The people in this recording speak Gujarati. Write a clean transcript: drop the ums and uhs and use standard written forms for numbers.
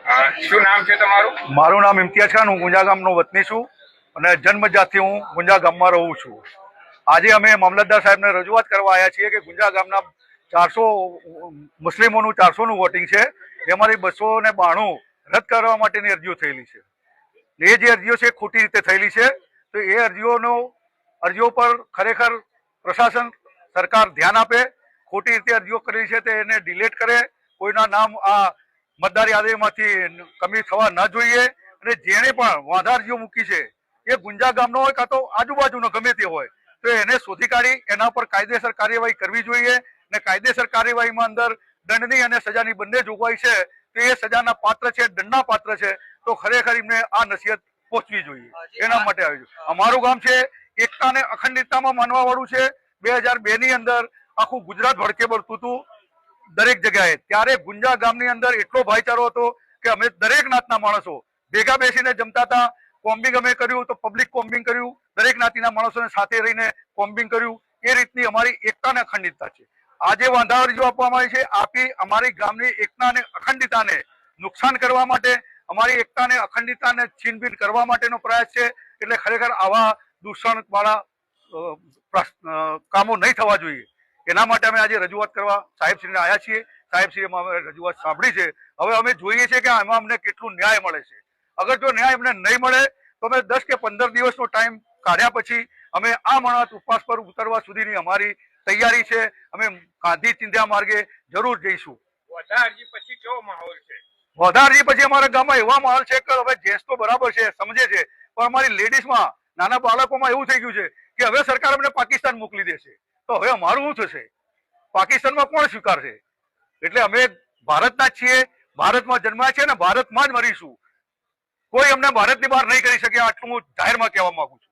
શું નામ છે તમારું? મારું નામ ઇમ્તિયાઝ ખાન, હું ગુંજા ગામનો વતની છું અને જન્મજાતથી હું ગુંજા ગામમાં રહું છું. આજે અમે મામલતદાર સાહેબને રજૂઆત કરવા આવ્યા છીએ કે ગુંજા ગામના 400 મુસ્લિમોનું 400નું વોટિંગ છે, એમાંથી 292 રદ કરવા માટેની અરજીઓ થયેલી છે. એ જે અરજીઓ છે ખોટી રીતે થયેલી છે, તો એ અરજીઓ પર ખરેખર પ્રશાસન સરકાર ધ્યાન આપે. ખોટી રીતે અરજીઓ કરેલી છે તે એને ડિલીટ કરે. કોઈના નામ આ મતદાર યાદીમાંથી કમી થવા ન જોઈએ. અને જેણે પણ વાંધા અરજીઓ મૂકી છે એ ગુંજા ગામનો હોય કાં તો આજુબાજુનો ગમે તે હોય, તો એને શોધી કાઢી એના પર કાયદેસર કાર્યવાહી કરવી જોઈએ. અને કાયદેસર કાર્યવાહીમાં અંદર દંડની અને સજાની બંને જોગવાઈ છે, તો એ સજાના પાત્ર છે, દંડના પાત્ર છે, તો ખરેખર એમને આ નસીહત પહોંચવી જોઈએ. એના માટે આવ્યું છે. અમારું ગામ છે એકતા અને અખંડિતતામાં માનવા વાળું છે. 2002 ની અંદર આખું ગુજરાત ભડકે પડતું હતું દરેક જગ્યાએ. ત્યારે ગુંજા ગામની અંદર એટલો ભાઈચારો હતો કે અમે દરેક જ્ઞાતના માણસો ભેગા બેસીને જમતા હતા. કોમ્બિંગ અમે કર્યું તો પબ્લિક કોમ્બિંગ કર્યું, દરેક જ્ઞાતિના માણસોને સાથે રહીને કોમ્બિંગ કર્યું. એ રીતની અમારી એકતા અને અખંડિતતા છે. આજે વાંધા અરજીઓ આપવામાં આવી છે, આપી અમારી ગામની એકતા અને અખંડિતતાને નુકસાન કરવા માટે, અમારી એકતા અને અખંડિતતાને છીનભીન કરવા માટેનો પ્રયાસ છે. એટલે ખરેખર આવા દૂષણ વાળા કામો નહીં થવા જોઈએ. એના માટે અમે આજે રજૂઆત કરવા સાહેબશ્રીને આવ્યા છીએ. સાહેબશ્રીએ અમે રજૂઆત સાંભળી છે. હવે અમે જોઈએ છીએ કે આમાં અમને કેટલું ન્યાય મળે છે. અગર જો ન્યાય અમને નહીં મળે તો અમે 10 કે 15 દિવસનો ટાઈમ કાઢ્યા પછી અમે આ મણત ઉપવાસ પર ઉતરવા સુધીની અમારી તૈયારી છે. અમે ગાંધી ચિંધ્યા માર્ગે જરૂર જઈશું. વાંધા અરજી પછી કેવો માહોલ છે? વાંધા અરજી પછી અમારા ગામમાં એવા માહોલ છે કે હવે જેન્ટ્સ તો બરાબર છે, સમજે છે, પણ અમારી લેડીઝમાં, નાના બાળકોમાં એવું થઈ ગયું છે કે હવે સરકાર અમને પાકિસ્તાન મોકલી દેશે, તો હવે અમારું શું થશે? પાકિસ્તાનમાં કોણ સ્વીકારશે? એટલે અમે ભારતના જ છીએ, ભારતમાં જન્મ્યા છે ને ભારતમાં જ મરીશું. કોઈ અમને ભારતની બહાર નહીં કરી શકે. આટલું હું જાહેરમાં કહેવા માંગુ છું.